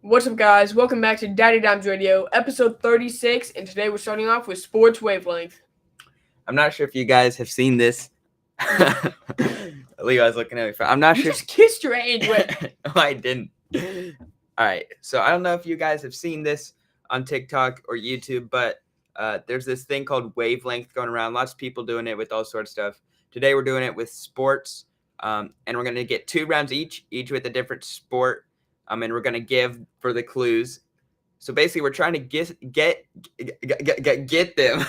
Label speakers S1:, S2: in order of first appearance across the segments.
S1: What's up, guys? Welcome back to Daddy Dimes Radio, episode 36, and today we're starting off with Sports Wavelength.
S2: I'm not sure if you guys have seen this. Levi's looking at me. I'm not
S1: You
S2: sure.
S1: just kissed your hand.
S2: No, I didn't. All right. So I don't know if you guys have seen this on TikTok or YouTube, but there's this thing called wavelength going around. Lots of people doing it with all sorts of stuff. Today we're doing it with sports, and we're going to get 2 rounds each with a different sport, and we're going to give for the clues. So basically, we're trying to get them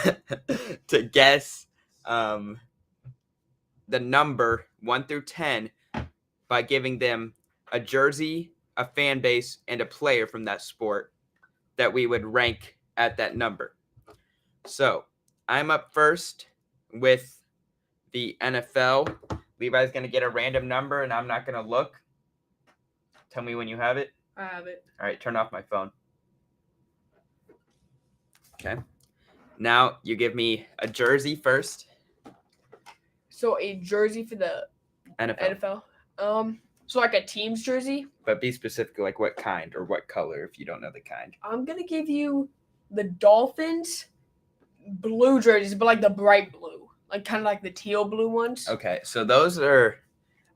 S2: to guess the number 1 through 10 by giving them a jersey, a fan base, and a player from that sport that we would rank at that number. So I'm up first with the NFL. Levi's going to get a random number, and I'm not going to look. Tell me when you have it.
S1: I have it.
S2: All right, turn off my phone. Okay. Now you give me a jersey first.
S1: So a jersey for the NFL. So like a team's jersey.
S2: But be specific, like what kind or what color if you don't know the kind.
S1: I'm gonna give you the Dolphins blue jerseys, but like the bright blue, like kind of like the teal blue ones.
S2: Okay, so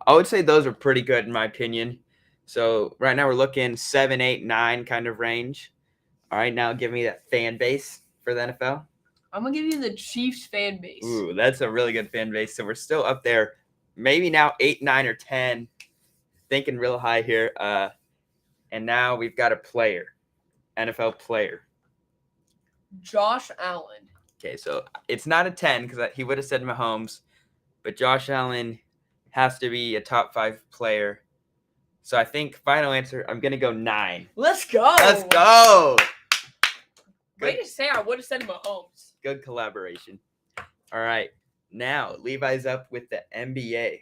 S2: I would say those are pretty good in my opinion. So right now we're looking 7, 8, 9 kind of range. All right, now give me that fan base for the NFL.
S1: I'm going to give you the Chiefs fan base.
S2: Ooh, that's a really good fan base. So we're still up there. Maybe now 8, 9, or 10. Thinking real high here. And now we've got a player. NFL player.
S1: Josh Allen.
S2: Okay, so it's not a 10 because he would have said Mahomes. But Josh Allen has to be a top 5 player. So I think final answer, I'm going to go 9.
S1: Let's go.
S2: Let's go.
S1: Way to say I would have said Mahomes.
S2: Good collaboration. All right. Now, Levi's up with the NBA.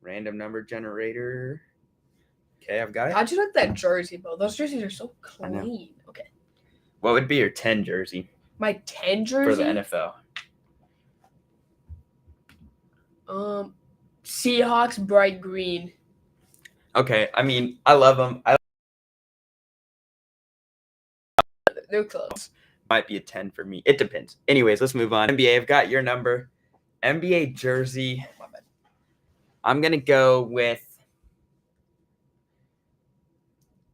S2: Random number generator. Okay, I've got it.
S1: How'd you like that jersey, bro? Those jerseys are so clean. Okay.
S2: What would be your 10 jersey?
S1: My 10 jersey?
S2: For the
S1: NFL. Seahawks bright green.
S2: Okay, I mean, I love them.
S1: They're close.
S2: Might be a 10 for me. It depends. Anyways, let's move on. NBA, I've got your number. NBA jersey. I'm going to go with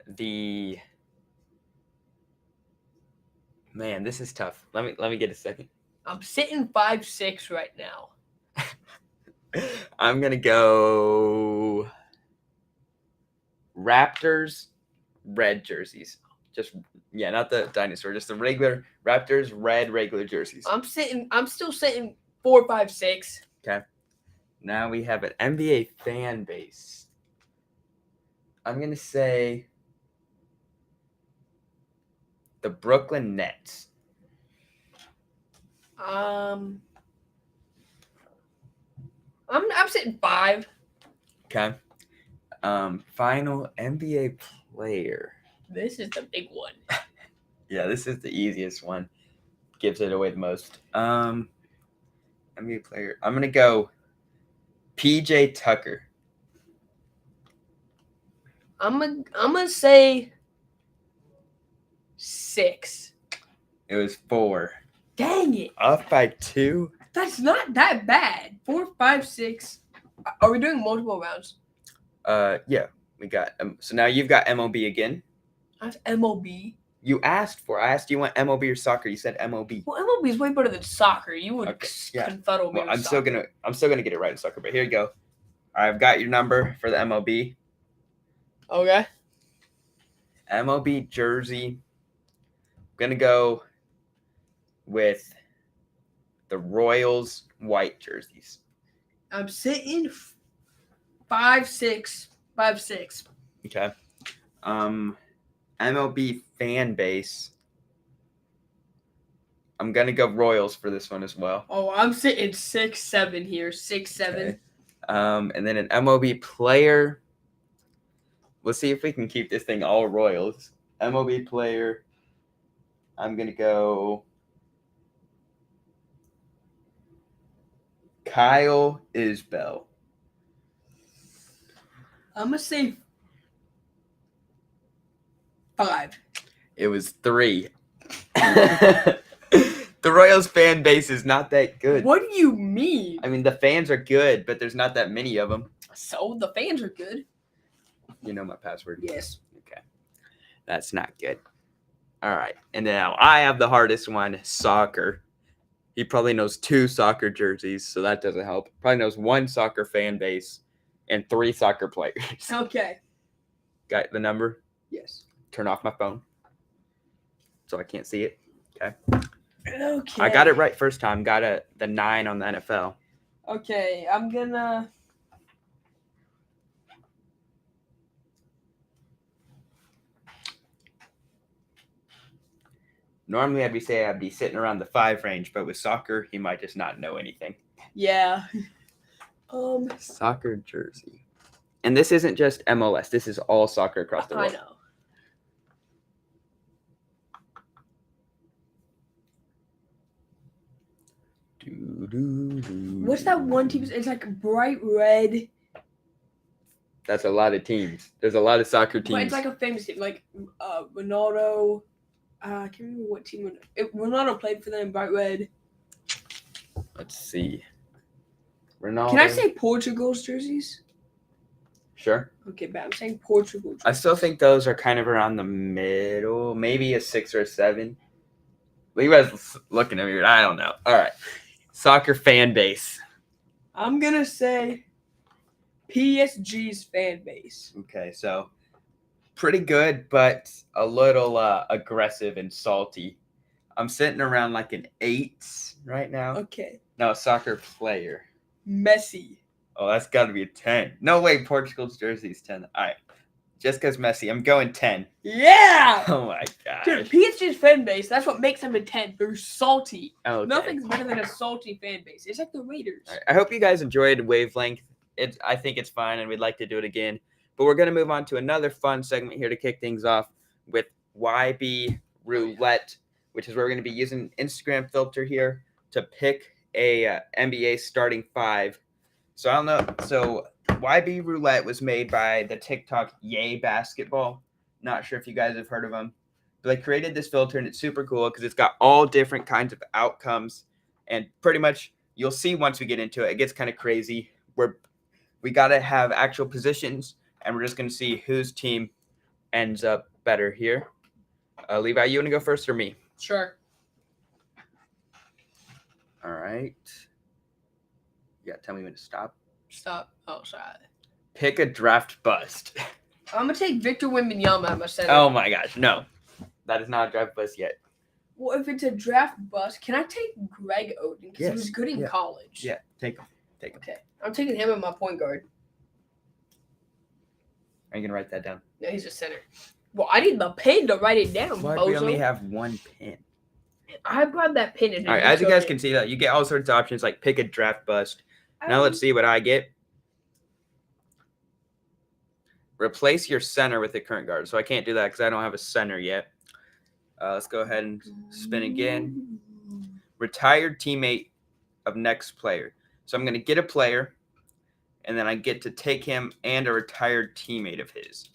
S2: the... Man, this is tough. Let me get a second.
S1: I'm sitting 5'6" right now.
S2: I'm going to go Raptors red jerseys. Not the dinosaur, just the regular Raptors red regular jerseys.
S1: I'm still sitting 4, 5, 6.
S2: Okay. Now we have an NBA fan base. I'm gonna say the Brooklyn Nets.
S1: I'm sitting 5.
S2: Okay. Final NBA player.
S1: This is the big one.
S2: Yeah, this is the easiest one. Gives it away the most. NBA player. I'm gonna go PJ Tucker.
S1: I'm gonna say 6.
S2: It was 4.
S1: Dang it!
S2: Up by 2.
S1: That's not that bad. 4, 5, 6. Are we doing multiple rounds?
S2: Yeah, we got. So now you've got MLB again.
S1: That's MLB.
S2: You asked for. I asked you want MLB or soccer. You said MLB.
S1: Well, MLB is way better than soccer. You would confuddle me.
S2: Well, I'm still gonna get it right in soccer. But here you go. I've got your number for the MLB.
S1: Okay.
S2: MLB jersey. I'm gonna go with the Royals white jerseys.
S1: I'm sitting 5'6", 5'6".
S2: Okay. MLB fan base. I'm gonna go Royals for this one as well.
S1: Oh, I'm sitting 6'7" here. 6'7".
S2: Okay. And then an MLB player. Let's see if we can keep this thing all Royals. MLB player. I'm gonna go Kyle Isbell.
S1: I'm gonna say 5.
S2: It was 3. The Royals fan base is not that good.
S1: What do you mean?
S2: I mean, the fans are good, but there's not that many of them.
S1: So the fans are good.
S2: You know my password.
S1: Yes.
S2: Okay. That's not good. All right. And now I have the hardest one, soccer. He probably knows 2 soccer jerseys, so that doesn't help. Probably knows 1 soccer fan base and 3 soccer players.
S1: Okay.
S2: Got the number?
S1: Yes.
S2: Turn off my phone so I can't see it. Okay.
S1: Okay.
S2: I got it right first time. Got the 9 on the NFL.
S1: Okay, I'm gonna.
S2: Normally, I'd be sitting around the 5 range, but with soccer, he might just not know anything.
S1: Yeah.
S2: Soccer jersey. And this isn't just MLS. This is all soccer across the world.
S1: I know. What's that one team? It's like bright red.
S2: That's a lot of teams. There's a lot of soccer teams.
S1: But it's like a famous team, like Ronaldo. I can't remember what team. Ronaldo played for them. Bright red.
S2: Let's see. Ronaldo.
S1: Can I say Portugal's jerseys?
S2: Sure.
S1: Okay, but I'm saying Portugal jerseys.
S2: I still think those are kind of around the middle. Maybe a 6 or a 7. Levi's looking at me. I don't know. All right. Soccer fan base.
S1: I'm gonna say PSG's fan base.
S2: Okay, so pretty good, but a little aggressive and salty. I'm sitting around like an 8 right now.
S1: Okay.
S2: No, a soccer player.
S1: Messi.
S2: Oh, that's got to be a 10. No way, Portugal's jersey is 10. All right. Just because Messi, I'm going 10.
S1: Yeah!
S2: Oh, my gosh.
S1: Dude, PSG's fan base, that's what makes them a 10. They're salty.
S2: Okay.
S1: Nothing's better than a salty fan base. It's like the Raiders.
S2: All right. I hope you guys enjoyed Wavelength. I think it's fun, and we'd like to do it again. But we're going to move on to another fun segment here to kick things off with YB Roulette, which is where we're going to be using an Instagram filter here to pick a NBA starting 5. So I don't know. So YB Roulette was made by the TikTok Yay Basketball. Not sure if you guys have heard of them. But they created this filter, and it's super cool because it's got all different kinds of outcomes. And pretty much you'll see once we get into it, it gets kind of crazy. We got to have actual positions, and we're just going to see whose team ends up better here. Levi, you want to go first or me?
S1: Sure.
S2: All right. You got to tell me when to stop.
S1: Stop. Oh, sorry.
S2: Pick a draft bust.
S1: I'm going to take Victor Wembanyama at my center.
S2: Oh, my gosh. No. That is not a draft bust yet.
S1: Well, if it's a draft bust, can I take Greg Oden? Because he was good in college.
S2: Yeah, take him.
S1: Okay. I'm taking him at my point guard.
S2: Are you going to write that down?
S1: No, he's a center. Well, I need the pen to write it down,
S2: Why
S1: bozo.
S2: do we only have 1 pin?
S1: I brought that pen in.
S2: All right, as you guys can see, you get all sorts of options like pick a draft bust. Now let's see what I get. Replace your center with the current guard. So I can't do that because I don't have a center yet. Let's go ahead and spin again. Retired teammate of next player. So I'm going to get a player, and then I get to take him and a retired teammate of his.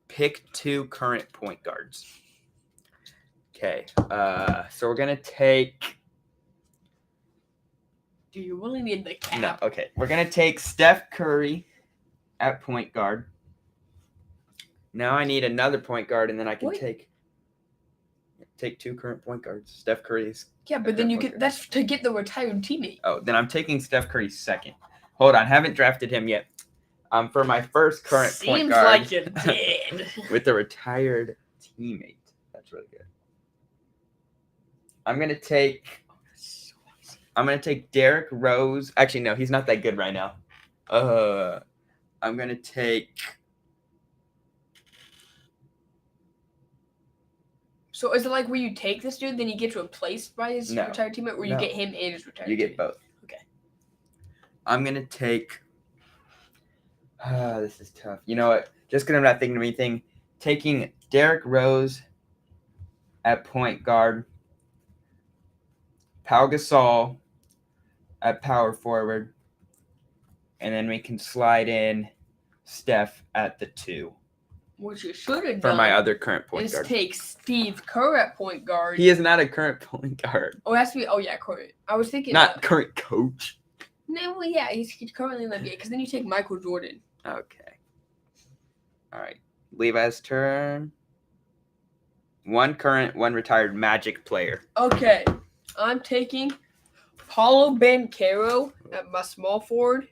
S2: Pick 2 current point guards. Okay, so we're going to take...
S1: Do you really need the cap?
S2: No, okay. We're going to take Steph Curry at point guard. Now I need another point guard, and then I can take 2 current point guards. Steph Curry's.
S1: Yeah, but then you get that's to get the retired teammate.
S2: Oh, then I'm taking Steph Curry second. Hold on, haven't drafted him yet. For my first current point guard.
S1: Seems like you did.
S2: With the retired teammate. That's really good. I'm gonna take Derrick Rose. Actually, no, he's not that good right now. I'm gonna take
S1: So is it like where you take this dude, then you get replaced by his
S2: No.
S1: retired teammate, or you
S2: No.
S1: get him and his retired
S2: You
S1: teammate?
S2: get both.
S1: Okay.
S2: I'm going to take... this is tough. You know what? Just because I'm not thinking of anything, taking Derrick Rose at point guard, Pau Gasol at power forward, and then we can slide in Steph at the 2
S1: What you should have
S2: for
S1: done
S2: my other current point
S1: is
S2: guard.
S1: take Steve Kerr at point guard.
S2: He is not a current point guard.
S1: Oh, it has to be. Oh yeah, current. I was thinking.
S2: Not current coach.
S1: No, well, yeah, he's currently in the NBA. Because then you take Michael Jordan.
S2: Okay. All right. Levi's turn. One current, one retired Magic player.
S1: Okay, I'm taking Paulo Banchero at my small forward.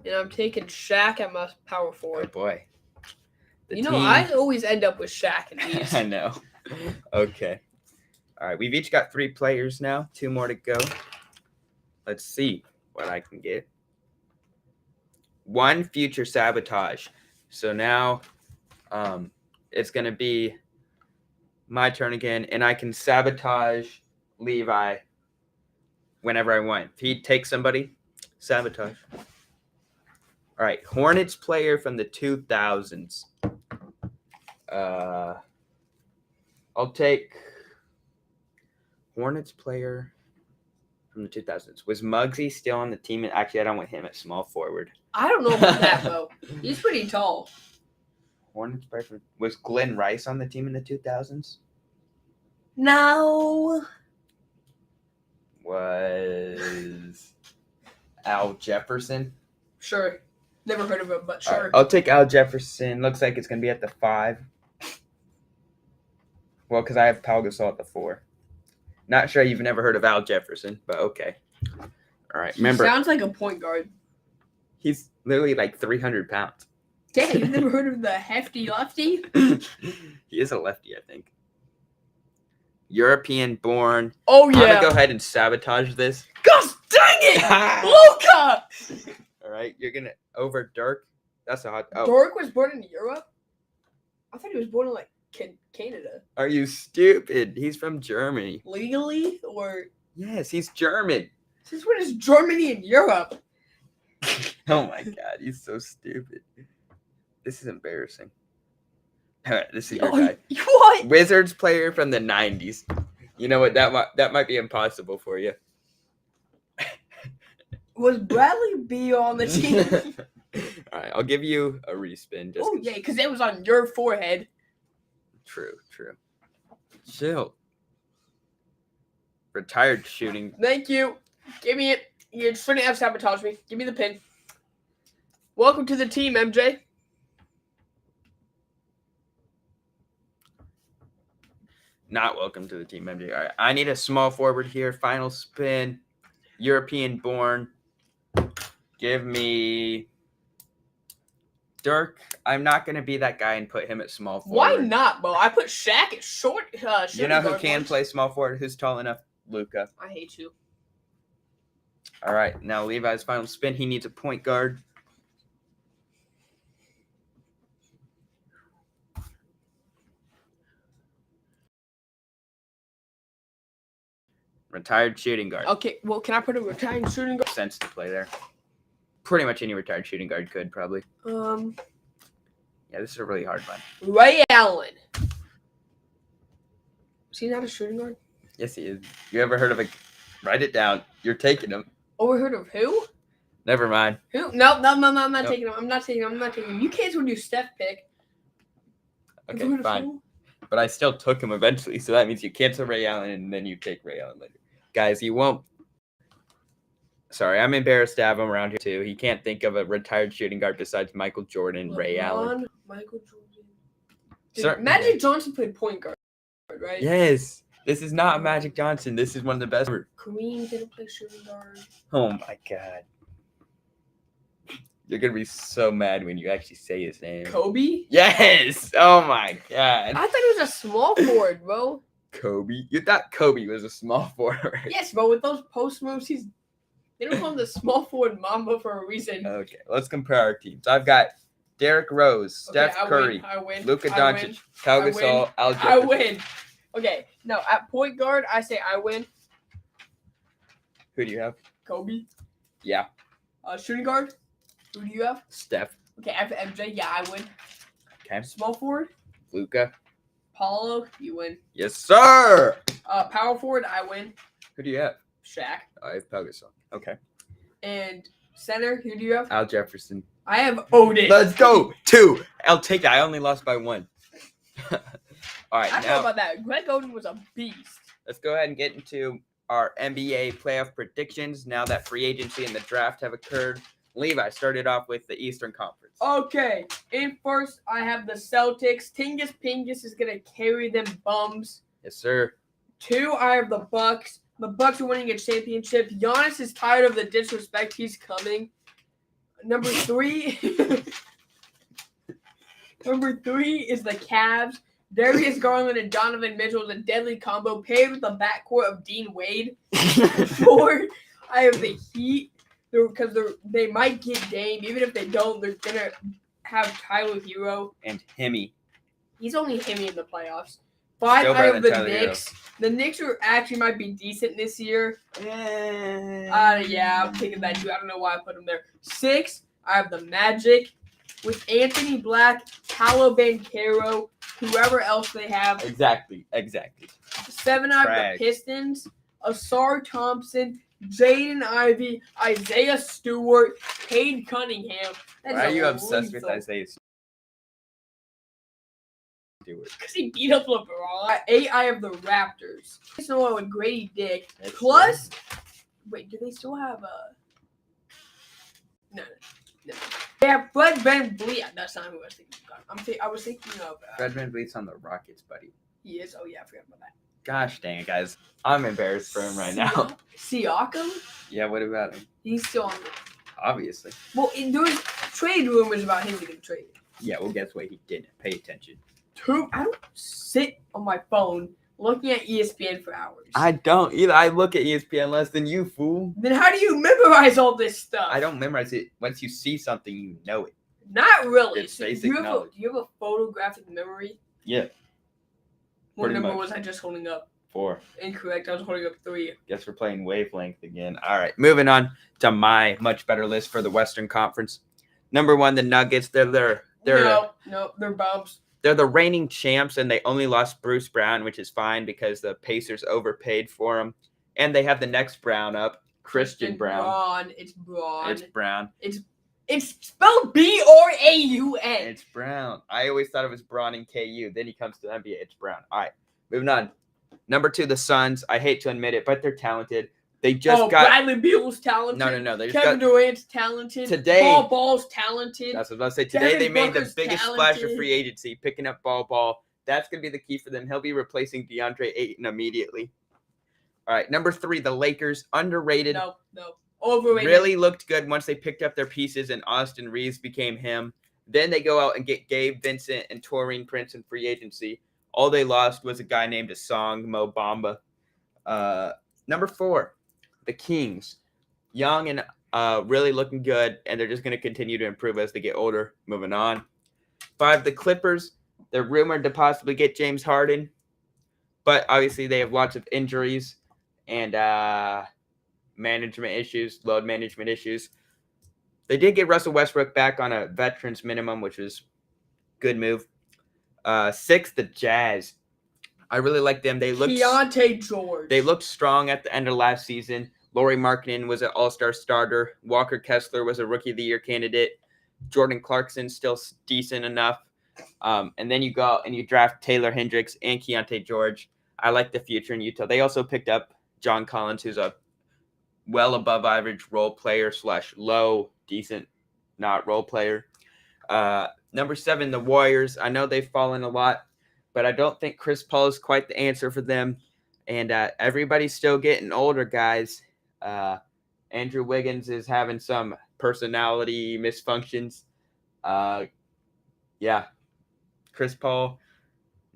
S1: And I'm taking Shaq at my power
S2: Oh
S1: forward.
S2: boy.
S1: You know, I always end up with Shaq in these.
S2: I know. Okay. All right. We've each got 3 players now. 2 more to go. Let's see what I can get. 1 future sabotage. So now it's going to be my turn again, and I can sabotage Levi whenever I want. If he takes somebody, sabotage. All right, Hornets player from the 2000s. I'll take Hornets player from the 2000s. Was Muggsy still on the team? Actually, I don't want him at small forward.
S1: I don't know about that, though. He's pretty tall.
S2: Hornets player from... Was Glenn Rice on the team in the 2000s?
S1: No.
S2: Was Al Jefferson?
S1: Sure. Never heard of him, but
S2: All
S1: sure.
S2: right, I'll take Al Jefferson. Looks like it's going to be at the 5. Well, because I have Pau Gasol at the 4. Not sure you've never heard of Al Jefferson, but okay. All right, remember.
S1: Sounds like a point guard.
S2: He's literally like 300 pounds.
S1: Dang, you've never heard of the hefty lefty?
S2: He is a lefty, I think. European born.
S1: Oh, yeah.
S2: I'm going to go ahead and sabotage this.
S1: Gosh dang it! Luka!
S2: All right, you're going to over Dirk. That's a hot. Oh,
S1: Dirk was born in Europe? I thought he was born in, like, Canada.
S2: are you stupid? He's from Germany.
S1: Legally? Or...
S2: Yes, he's German.
S1: Since when is Germany in Europe?
S2: Oh my god, he's so stupid. This is embarrassing. This is your guy.
S1: What?
S2: Wizards player from the 90s. You know what? That might be impossible for you.
S1: Was Bradley Beal on the team?
S2: All right, I'll give you a respin. Just
S1: Oh, yeah, because it was on your forehead.
S2: True. Chill. Retired shooting.
S1: Thank you. Give me it. You shouldn't have sabotaged me. Give me the pin. Welcome to the team, MJ.
S2: Not welcome to the team, MJ. All right, I need a small forward here. Final spin. European born. Give me Dirk. I'm not going to be that guy and put him at small forward.
S1: Why not, bro? I put Shaq at short.
S2: You know who
S1: guard
S2: can
S1: once.
S2: play small forward? Who's tall enough? Luka.
S1: I hate you.
S2: All right, now Levi's final spin. He needs a point guard. Retired shooting guard.
S1: Okay, well, can I put a retired shooting guard?
S2: Sense to play there. Pretty much any retired shooting guard could probably. Yeah, this is a really hard one.
S1: Ray Allen. Is he not a shooting guard?
S2: Yes, he is. You ever heard of a? Write it down. You're taking him.
S1: Oh, we heard of who?
S2: Never mind.
S1: Who? No, I'm not
S2: Nope.
S1: taking him. I'm not taking him. You can't do Steph pick. Have you
S2: Okay,
S1: heard of
S2: fine.
S1: who?
S2: But I still took him eventually, so that means you cancel Ray Allen and then you take Ray Allen later. Guys, you won't. Sorry, I'm embarrassed to have him around here too. He can't think of a retired shooting guard besides Michael Jordan, Ray Allen.
S1: Michael Jordan.
S2: Sir-
S1: Magic Johnson played point guard, right?
S2: Yes, this is not Magic Johnson. This is one of the best.
S1: Kareem didn't play shooting guard.
S2: Oh my god. You're going to be so mad when you actually say his name.
S1: Kobe?
S2: Yes! Oh my god.
S1: I thought he was a small forward, bro.
S2: Kobe? You thought Kobe was a small forward.
S1: Yes, bro. With those post moves, they don't call him the small forward Mamba for a reason.
S2: Okay, let's compare our teams. I've got Derrick Rose,
S1: Okay,
S2: Steph Curry,
S1: I win.
S2: Luka
S1: I win.
S2: Doncic, Pau
S1: I win.
S2: Gasol, Al
S1: I
S2: Jefferson.
S1: win. Okay, no, at point guard, I say I win.
S2: Who do you have?
S1: Kobe.
S2: Yeah.
S1: Shooting guard, who do you have?
S2: Steph.
S1: Okay, after MJ, yeah, I win.
S2: Okay.
S1: Small forward,
S2: Luka.
S1: Paulo, you win.
S2: Yes, sir.
S1: Power forward, I win.
S2: Who do you have?
S1: Shaq.
S2: I have Pau Gasol. Okay.
S1: And center, who do you have?
S2: Al Jefferson.
S1: I have Odin.
S2: Let's go. 2. I'll take it. I only lost by 1. All right,
S1: I don't know
S2: now
S1: about that. Greg Oden was a beast.
S2: let's go ahead and get into our NBA playoff predictions now that free agency and the draft have occurred. Levi started off with the Eastern Conference.
S1: Okay, in first, I have the Celtics. Tingus Pingus is going to carry them bums.
S2: Yes, sir.
S1: 2, I have the Bucks. The Bucks are winning a championship. Giannis is tired of the disrespect. He's coming. Number 3. Number 3 is the Cavs. Darius Garland and Donovan Mitchell is a deadly combo paired with the backcourt of Dean Wade. 4, I have the Heat. Because they might get Dame. Even if they don't, they're going to have Tyler Hero.
S2: And Hemi.
S1: He's only Hemi in the playoffs. 5,
S2: Still
S1: I
S2: better
S1: have
S2: than
S1: the
S2: Tyler
S1: Knicks.
S2: Hero.
S1: The Knicks actually might be decent this year. Yeah, I'm thinking that too. I don't know why I put them there. 6, I have the Magic. With Anthony Black, Paolo Banchero, whoever else they have.
S2: Exactly.
S1: 7, I have
S2: Trash.
S1: the Pistons. Asar Thompson, Jaden Ivey, Isaiah Stewart, Cade Cunningham. That's
S2: Why are you obsessed with
S1: lethal.
S2: Isaiah Stewart?
S1: Because he beat up LeBron. At 8, I have the Raptors. So with Grady Dick.
S2: That's
S1: Plus, wait, do they still have a? No. They have Fred VanVleet. That's not who I was thinking of. I was thinking of.
S2: Fred VanVleet's on the Rockets, buddy.
S1: He is. Oh yeah, I forgot about that.
S2: Gosh dang it, guys. I'm embarrassed for him right now.
S1: Siakam?
S2: Yeah, what about him?
S1: He's still on.
S2: Obviously.
S1: Well, there was trade rumors about him getting traded.
S2: Yeah, well, guess what? He didn't pay attention.
S1: I don't sit on my phone looking at ESPN for hours.
S2: I don't either. I look at ESPN less than you, fool.
S1: Then how do you memorize all this stuff?
S2: I don't memorize it. Once you see something, you know it.
S1: Not really.
S2: It's
S1: So
S2: basic knowledge.
S1: Do you have a photographic memory?
S2: Yeah.
S1: What
S2: Pretty
S1: number
S2: much.
S1: was I just holding up?
S2: 4.
S1: Incorrect. I was holding up 3.
S2: Guess we're playing wavelength again. All right, moving on to my much better list for the Western Conference. Number 1, the Nuggets. They're
S1: No, they're bums.
S2: They're the reigning champs, and they only lost Bruce Brown, which is fine because the Pacers overpaid for him. And they have the next Brown up, Christian Brown.
S1: It's Braun.
S2: It's Brown.
S1: It's spelled Braun.
S2: It's Brown. I always thought it was Braun and KU. Then he comes to the NBA. It's Brown. All right, moving on. Number 2, the Suns. I hate to admit it, but they're talented. They just got
S1: Bradley Beal's talented.
S2: No. They just
S1: Kevin
S2: got
S1: Durant's talented.
S2: Today.
S1: Ball's talented.
S2: That's what I was about to say. Today
S1: Devin
S2: they made the
S1: Booker's
S2: biggest splash of
S1: talented.
S2: free agency, picking up Ball. That's going to be the key for them. He'll be replacing DeAndre Ayton immediately. All right, number 3, the Lakers, underrated.
S1: No. Overrated.
S2: Really looked good once they picked up their pieces and Austin Reeves became him. Then they go out and get Gabe Vincent and Taurean Prince in free agency. All they lost was a guy named Asong Mo Bamba. Number 4, the Kings. Young and really looking good, and they're just going to continue to improve as they get older. Moving on. 5, the Clippers. They're rumored to possibly get James Harden, but obviously they have lots of injuries and management issues, load management issues. They did get Russell Westbrook back on a veterans minimum, which was a good move. 6, the Jazz. I really like them. They looked
S1: Keontae George.
S2: They looked strong at the end of last season. Lauri Markkanen was an all-star starter. Walker Kessler was a Rookie of the Year candidate. Jordan Clarkson still decent enough. And then you go out and you draft Taylor Hendricks and Keontae George. I like the future in Utah. They also picked up John Collins, who's a well above average role player / low, decent, not role player. Number 7, the Warriors. I know they've fallen a lot, but I don't think Chris Paul is quite the answer for them. And everybody's still getting older, guys. Andrew Wiggins is having some personality misfunctions. Yeah. Chris Paul,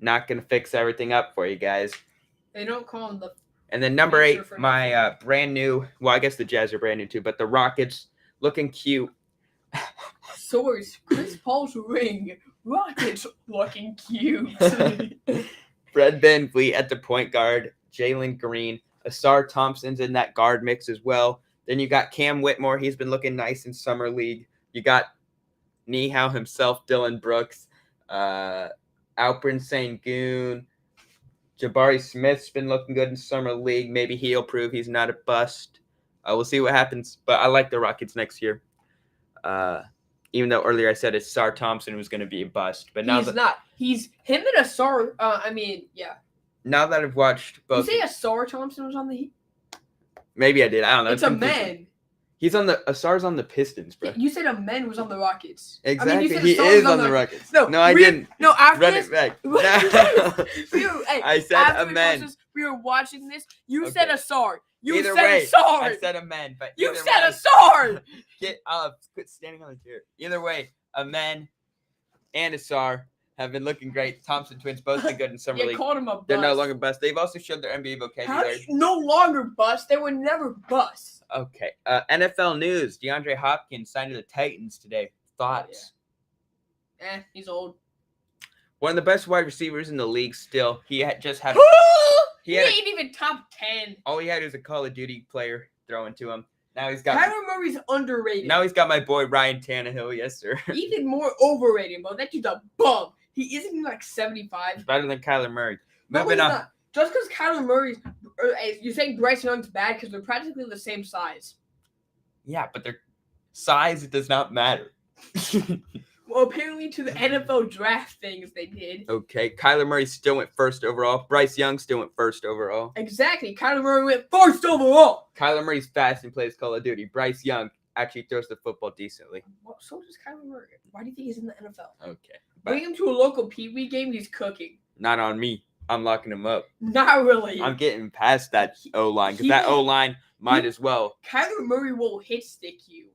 S2: not going to fix everything up for you guys.
S1: They don't call him the.
S2: And then number 8,
S1: for
S2: my brand new, well, I guess the Jazz are brand new too, but the Rockets looking cute.
S1: Source, Chris Paul's ring. Rockets looking cute.
S2: Fred VanVleet at the point guard. Jalen Green. Asar Thompson's in that guard mix as well. Then you got Cam Whitmore. He's been looking nice in Summer League. You got Nihao himself, Dylan Brooks. Alperen Sengun. Jabari Smith's been looking good in Summer League. Maybe he'll prove he's not a bust. We'll see what happens. But I like the Rockets next year. Even though earlier I said Asar Thompson was going to be a bust. But now
S1: he's not. He's him and Asar. Yeah.
S2: Now that I've watched both.
S1: You say Asar Thompson was on the Heat?
S2: Maybe I did. I don't know.
S1: It's a man.
S2: He's on the Asar's on the Pistons, bro.
S1: You said a man was on the Rockets.
S2: Exactly. He is on the Rockets. No, I didn't.
S1: No, after
S2: Run
S1: this,
S2: it back. I said a man.
S1: We were watching this. You said Asar.
S2: Either
S1: said
S2: way,
S1: Asar.
S2: I said a man, but
S1: you said Asar.
S2: Get up. Quit standing on the chair. Either way, a man and Asar have been looking great. Thompson twins both been good in Summer League.
S1: Called him a bust.
S2: They're no longer bust. They've also showed their NBA vocabulary.
S1: No longer bust. They were never bust.
S2: Okay. NFL news. DeAndre Hopkins signed to the Titans today. Thoughts?
S1: Yeah. He's old.
S2: One of the best wide receivers in the league still. He just had...
S1: He ain't even top 10.
S2: All he had was a Call of Duty player throwing to him. Now he's got...
S1: Kyler Murray's underrated.
S2: Now he's got my boy Ryan Tannehill. Yes, sir.
S1: Even more overrated, bro. That dude's a bum. He isn't even like 75.
S2: Better than Kyler Murray.
S1: No,
S2: Moving on.
S1: Not. Just because Kyler Murray's... You're saying Bryce Young's bad because they're practically the same size.
S2: Yeah, but their size does not matter.
S1: Well, apparently to the NFL draft things they did.
S2: Okay, Kyler Murray still went first overall. Bryce Young still went first overall.
S1: Exactly. Kyler Murray went first overall.
S2: Kyler Murray's fast and plays Call of Duty. Bryce Young actually throws the football decently.
S1: Well, so does Kyler Murray. Why do you think he's in the NFL?
S2: Okay.
S1: Bring him to a local Pee Wee game, he's cooking.
S2: Not on me. I'm locking him up.
S1: Not really.
S2: I'm getting past that O-line because that O-line might as well.
S1: Kyler Murray will hit stick you.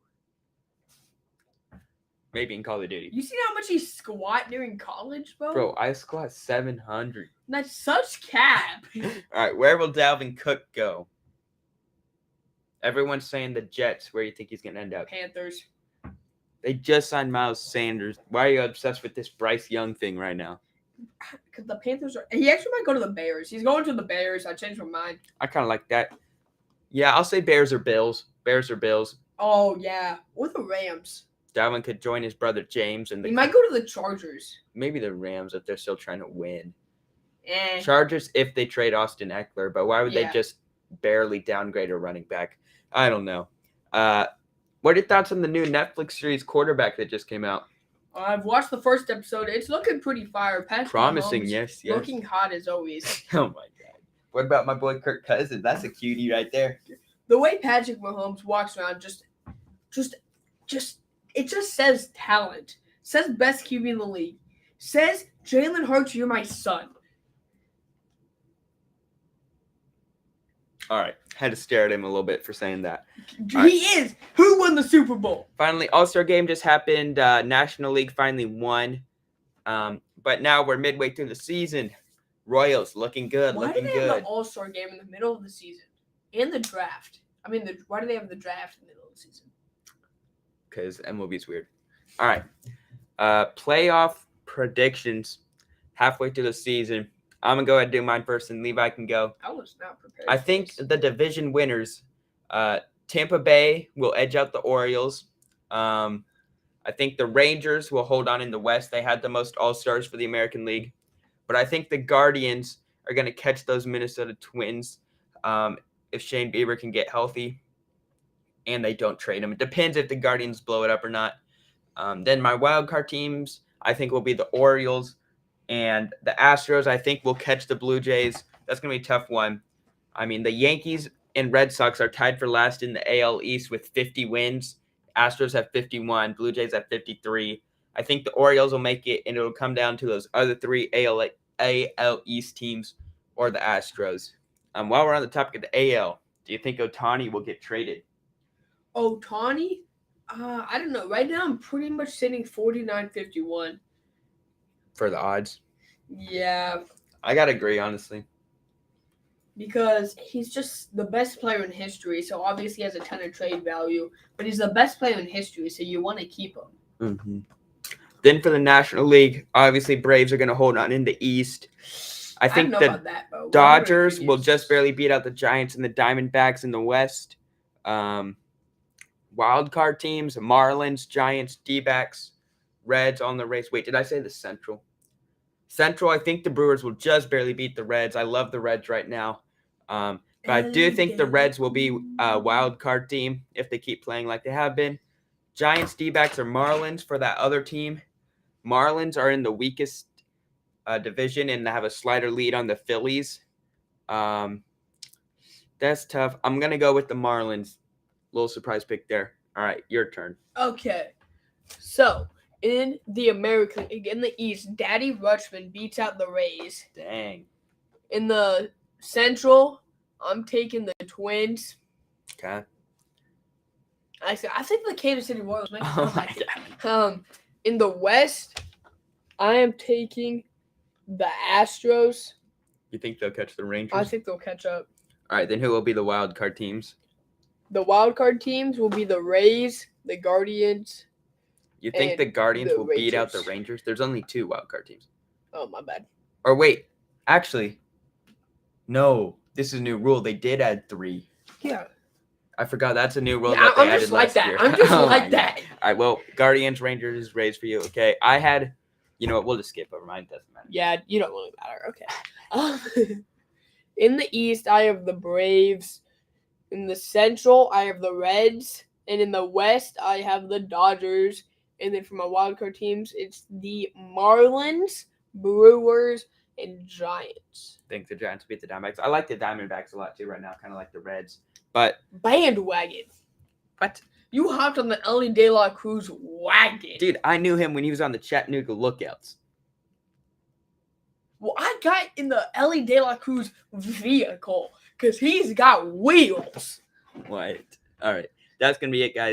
S2: Maybe in Call of Duty.
S1: You see how much he squat during college, bro?
S2: Bro, I squat 700.
S1: That's such cap.
S2: All right, where will Dalvin Cook go? Everyone's saying the Jets. Where do you think he's going to end up?
S1: Panthers.
S2: They just signed Miles Sanders. Why are you obsessed with this Bryce Young thing right now?
S1: Because the Panthers are... He actually might go to the Bears. He's going to the Bears. I changed my mind.
S2: I kind of like that. Yeah, I'll say Bears or Bills. Bears or Bills.
S1: Oh, yeah. Or the Rams.
S2: Dalvin could join his brother James. And
S1: he might go to the Chargers.
S2: Maybe the Rams if they're still trying to win.
S1: Eh.
S2: Chargers if they trade Austin Eckler. But why would they just barely downgrade a running back? I don't know. What are your thoughts on the new Netflix series Quarterback that just came out?
S1: I've watched the first episode. It's looking pretty fire. Patrick
S2: Promising,
S1: Mahomes,
S2: yes.
S1: Looking hot as always.
S2: Oh, my God. What about my boy Kirk Cousins? That's a cutie right there.
S1: The way Patrick Mahomes walks around it just says talent. Says best QB in the league. Says, Jalen Hurts, you're my son.
S2: All right. Had to stare at him a little bit for saying that.
S1: He is. Who won the Super Bowl?
S2: Finally, All-Star Game just happened. National League finally won. But now we're midway through the season. Royals looking good.
S1: Why
S2: looking
S1: do they
S2: good.
S1: have the All-Star Game in the middle of the season? And the draft. Why do they have the draft in the middle of the season?
S2: Because MLB's weird. All right. Playoff predictions halfway through the season. I'm going to go ahead and do mine first, and Levi can go.
S1: I was not prepared.
S2: I think the division winners, Tampa Bay will edge out the Orioles. I think the Rangers will hold on in the West. They had the most All-Stars for the American League. But I think the Guardians are going to catch those Minnesota Twins if Shane Bieber can get healthy and they don't trade him. It depends if the Guardians blow it up or not. Then my wild card teams, I think, will be the Orioles. And the Astros, I think, will catch the Blue Jays. That's going to be a tough one. I mean, the Yankees and Red Sox are tied for last in the AL East with 50 wins. Astros have 51. Blue Jays have 53. I think the Orioles will make it, and it'll come down to those other three AL East teams or the Astros. While we're on the topic of the AL, do you think Ohtani will get traded?
S1: Ohtani? I don't know. Right now, I'm pretty much sitting 49-51.
S2: For the odds?
S1: Yeah.
S2: I got to agree, honestly.
S1: Because he's just the best player in history, so obviously he has a ton of trade value. But he's the best player in history, so you want to keep him.
S2: Mm-hmm. Then for the National League, obviously Braves are going to hold on in the East. I think
S1: don't know
S2: the
S1: about that, bro.
S2: Dodgers will just barely beat out the Giants and the Diamondbacks in the West. Wild card teams: Marlins, Giants, D-backs, Reds on the race. Wait, did I say the Central? Central, I think the Brewers will just barely beat the Reds. I love the Reds right now. But I do think the Reds will be a wild card team if they keep playing like they have been. Giants, D-backs, or Marlins for that other team. Marlins are in the weakest division and have a slighter lead on the Phillies. That's tough. I'm going to go with the Marlins. Little surprise pick there. All right, your turn.
S1: Okay. So, in the American League, in the East, Daddy Rutschman beats out the Rays.
S2: Dang.
S1: In the Central, I'm taking the Twins.
S2: Okay.
S1: I think the Kansas City Royals might
S2: Oh my God.
S1: In the West, I am taking the Astros.
S2: You think they'll catch the Rangers?
S1: I think they'll catch up.
S2: All right, then who will be the wild card teams?
S1: The wild card teams will be the Rays, the Guardians.
S2: You think the Guardians will beat out the
S1: Rangers.
S2: Rangers? There's only 2 wild card teams.
S1: Oh, my bad.
S2: Or wait, actually, no. This is a new rule. They did add 3.
S1: Yeah.
S2: I forgot that's a new rule
S1: Yeah,
S2: that they
S1: I'm
S2: added
S1: just like
S2: last
S1: that.
S2: year.
S1: I'm just
S2: Oh
S1: like
S2: my
S1: that.
S2: God. All right, well, Guardians, Rangers, Rays for you. Okay, I had, you know what? We'll just skip over mine. Doesn't matter.
S1: Yeah, you don't really matter. Okay. In the East, I have the Braves. In the Central, I have the Reds. And in the West, I have the Dodgers. And then for my wildcard teams, it's the Marlins, Brewers, and Giants.
S2: I think the Giants beat the Diamondbacks. I like the Diamondbacks a lot too right now, kind of like the Reds. But
S1: Bandwagon.
S2: what?
S1: You hopped on the Ellie De La Cruz wagon.
S2: Dude, I knew him when he was on the Chattanooga Lookouts.
S1: Well, I got in the Ellie De La Cruz vehicle because he's got wheels.
S2: What? All right. That's going to be it, guys.